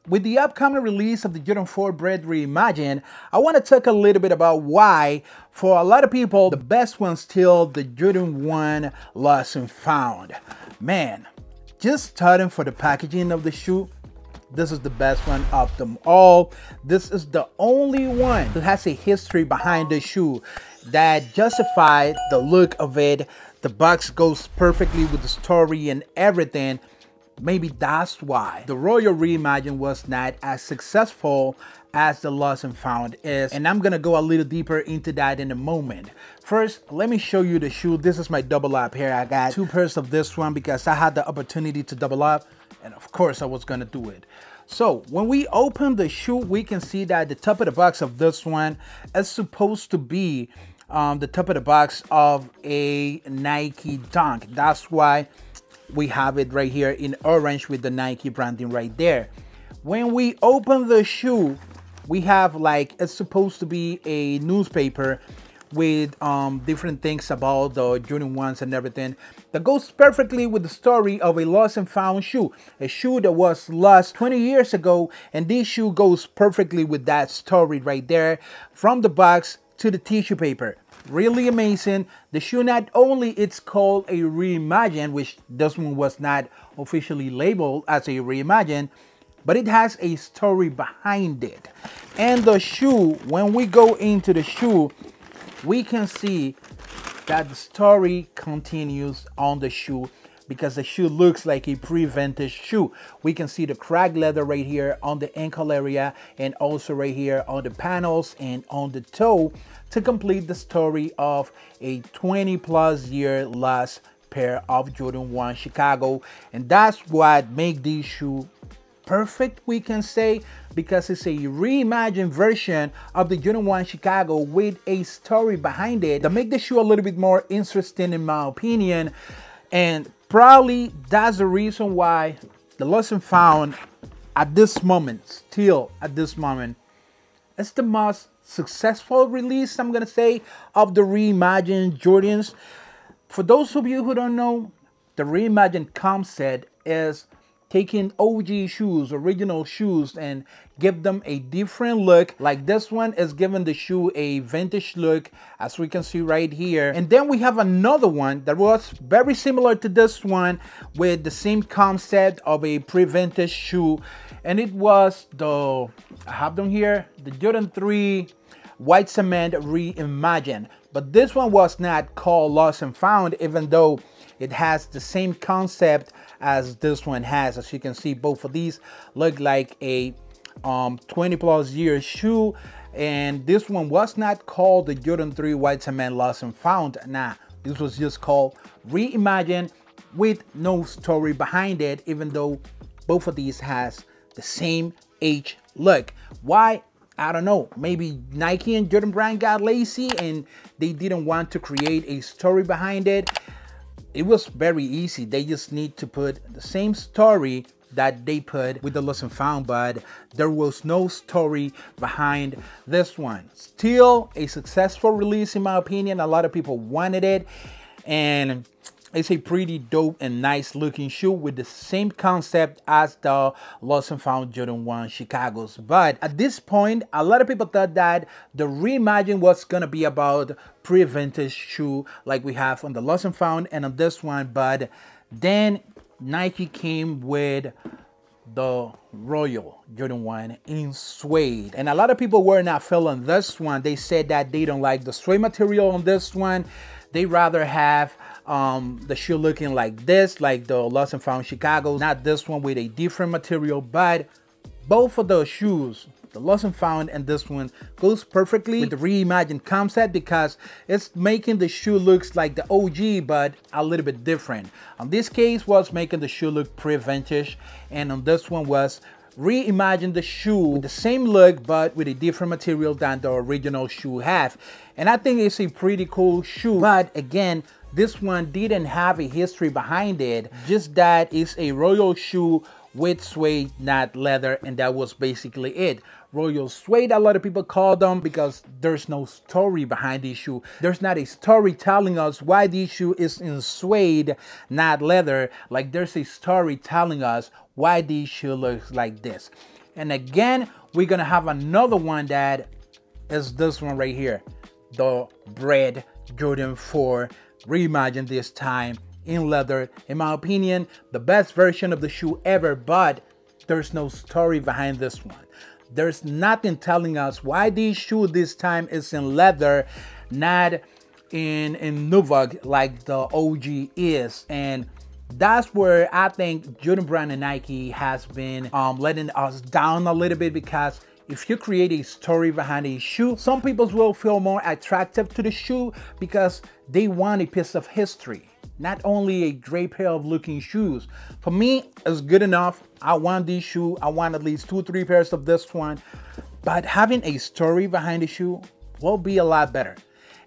With the upcoming release of the Jordan 4 Bread Reimagined, I want to talk a little bit about why, for a lot of people, the best one's still the Jordan 1 Lost and Found. Man, just starting for the packaging of the shoe, this is the best one of them all. This is the only one that has a history behind the shoe that justified the look of it. The box goes perfectly with the story and everything. Maybe that's why the Royal Reimagined was not as successful as the Lost and Found is, and I'm gonna go a little deeper into that in a moment. First, let me show you the shoe. This is my double up here. I got 2 pairs of this one because I had the opportunity to double up, and of course I was gonna do it. So when we open the shoe, we can see that the top of the box of this one is supposed to be the top of the box of a Nike Dunk. That's why we have it right here in orange with the Nike branding right there. When we open the shoe, we have like, it's supposed to be a newspaper with different things about the Jordan 1s and everything that goes perfectly with the story of a lost and found shoe. A shoe that was lost 20 years ago, and this shoe goes perfectly with that story right there, from the box to the tissue paper. Really amazing. The shoe, not only it's called a Reimagined, which this one was not officially labeled as a Reimagined, but it has a story behind it. And the shoe, when we go into the shoe, we can see that the story continues on the shoe, because the shoe looks like a pre-vintage shoe. We can see the cracked leather right here on the ankle area, and also right here on the panels and on the toe, to complete the story of a 20+ year lost pair of Jordan 1 Chicago. And that's what makes this shoe perfect, we can say, because it's a reimagined version of the Jordan 1 Chicago with a story behind it that make the shoe a little bit more interesting in my opinion. And probably that's the reason why the Lost and Found at this moment, still at this moment, it's the most successful release, I'm gonna say, of the Reimagined Jordans. For those of you who don't know, the Reimagined concept is taking OG shoes, original shoes, and give them a different look. Like this one is giving the shoe a vintage look, as we can see right here. And then we have another one that was very similar to this one with the same concept of a pre-vintage shoe. And it was the, I have them here, the Jordan 3 White Cement Reimagined. But this one was not called Lost and Found, even though it has the same concept as this one has. As you can see, both of these look like a 20+ year shoe. And this one was not called the Jordan 3 White Cement Lost and Found. Nah, this was just called Reimagined with no story behind it, even though both of these has the same age look. Why? I don't know. Maybe Nike and Jordan Brand got lazy and they didn't want to create a story behind it. It was very easy. They just need to put the same story that they put with the Lost and Found, but there was no story behind this one. Still a successful release in my opinion. A lot of people wanted it, and it's a pretty dope and nice looking shoe with the same concept as the Lost and Found Jordan 1 Chicago's. But at this point, a lot of people thought that the Reimagined was gonna be about pre-vintage shoe like we have on the Lost and Found and on this one. But then Nike came with the Royal Jordan 1 in suede, and a lot of people were not feeling this one. They said that they don't like the suede material on this one. They rather have the shoe looking like this, like the Lost and Found Chicago, not this one with a different material. But both of those shoes, the Lost and Found and this one, goes perfectly with the Reimagined concept, because it's making the shoe looks like the OG but a little bit different. On this case was making the shoe look pre-vintage, and on this one was reimagine the shoe with the same look but with a different material than the original shoe have. And I think it's a pretty cool shoe. But again, this one didn't have a history behind it, just that it's a Royal shoe with suede, not leather, and that was basically it. Royal suede, a lot of people call them, because there's no story behind this shoe. There's not a story telling us why this shoe is in suede, not leather. Like there's a story telling us why this shoe looks like this. And again, we're gonna have another one that is this one right here, the Bread Jordan 4 Reimagined, this time in leather. In my opinion, the best version of the shoe ever, but there's no story behind this one. There's nothing telling us why this shoe this time is in leather, not in Nubuck like the OG is. And that's where I think Jordan Brand and Nike has been letting us down a little bit, because if you create a story behind a shoe, some people will feel more attractive to the shoe because they want a piece of history, not only a great pair of looking shoes. For me, it's good enough. I want this shoe. I want at least 2-3 pairs of this one. But having a story behind the shoe will be a lot better.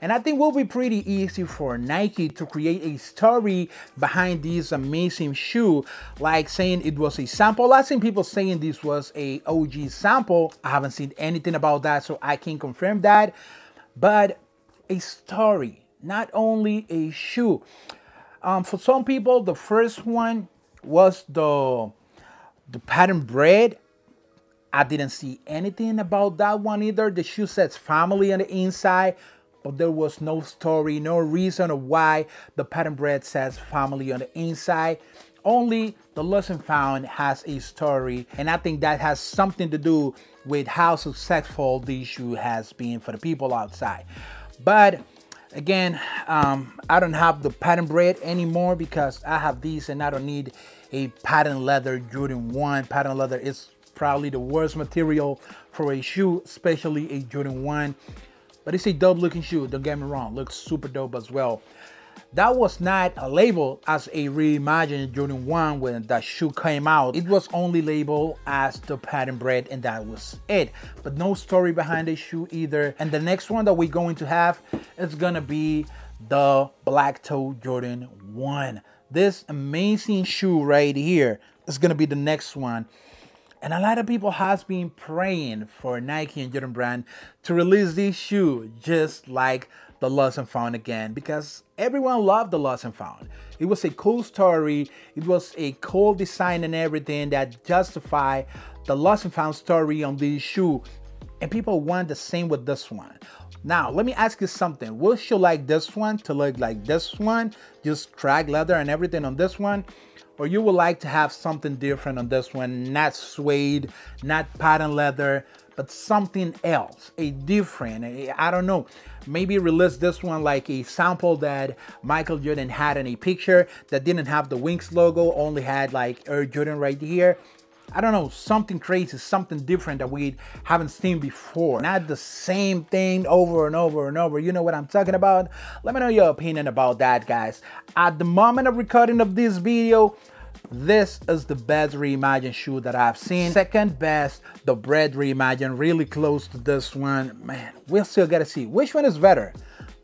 And I think it will be pretty easy for Nike to create a story behind this amazing shoe, like saying it was a sample. I've seen people saying this was a OG sample. I haven't seen anything about that, so I can't confirm that. But a story, not only a shoe. For some people, the first one was the pattern bread. I didn't see anything about that one either. The shoe says family on the inside, but there was no story, no reason of why the pattern bread says family on the inside. Only the Lost and Found has a story, and I think that has something to do with how successful this shoe has been for the people outside. But again, I don't have the pattern bread anymore because I have these and I don't need a pattern leather Jordan 1. Pattern leather is probably the worst material for a shoe, especially a Jordan 1. But it's a dope looking shoe, don't get me wrong, looks super dope as well. That was not a label as a reimagined Jordan 1 when that shoe came out. It was only labeled as the pattern bread, and that was it. But no story behind the shoe either. And the next one that we're going to have is gonna be the Black Toe Jordan 1. This amazing shoe right here is gonna be the next one. And a lot of people has been praying for Nike and Jordan Brand to release this shoe just like the Lost and Found again, because everyone loved the Lost and Found. It was a cool story. It was a cool design and everything that justify the Lost and Found story on this shoe. And people want the same with this one. Now, let me ask you something. Would you like this one to look like this one? Just cracked leather and everything on this one? Or you would like to have something different on this one, not suede, not pattern leather, but something else, a different, I don't know, maybe release this one like a sample that Michael Jordan had in a picture that didn't have the Wings logo, only had like Air Jordan right here. I don't know, something crazy, something different that we haven't seen before. Not the same thing over and over and over. You know what I'm talking about? Let me know your opinion about that, guys. At the moment of recording of this video, this is the best reimagined shoe that I've seen. Second best, the Bread Reimagined, really close to this one. Man, we'll still gotta see which one is better,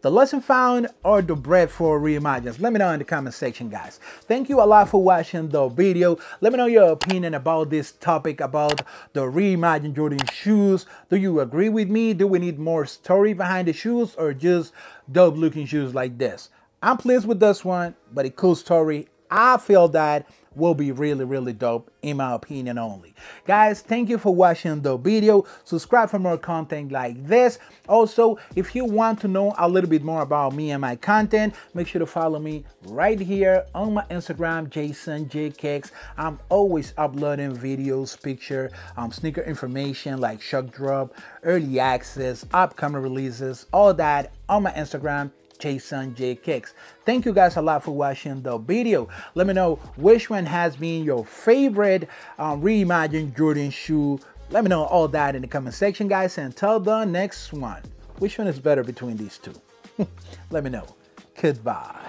the Lost and Found or the Bread 4 Reimagined. Let me know in the comment section, guys. Thank you a lot for watching the video. Let me know your opinion about this topic, about the reimagined Jordan shoes. Do you agree with me? Do we need more story behind the shoes or just dope looking shoes like this? I'm pleased with this one, but a cool story. I feel that will be really, really dope, in my opinion only. Guys, thank you for watching the video. Subscribe for more content like this. Also, if you want to know a little bit more about me and my content, make sure to follow me right here on my Instagram, Jason J Kicks. I'm always uploading videos, picture, sneaker information like shock drop, early access, upcoming releases, all that on my Instagram, Jason J Kicks. Thank you guys a lot for watching the video. Let me know which one has been your favorite reimagined Jordan shoe. Let me know all that in the comment section, guys. And until the next one, which one is better between these two? Let me know. Goodbye.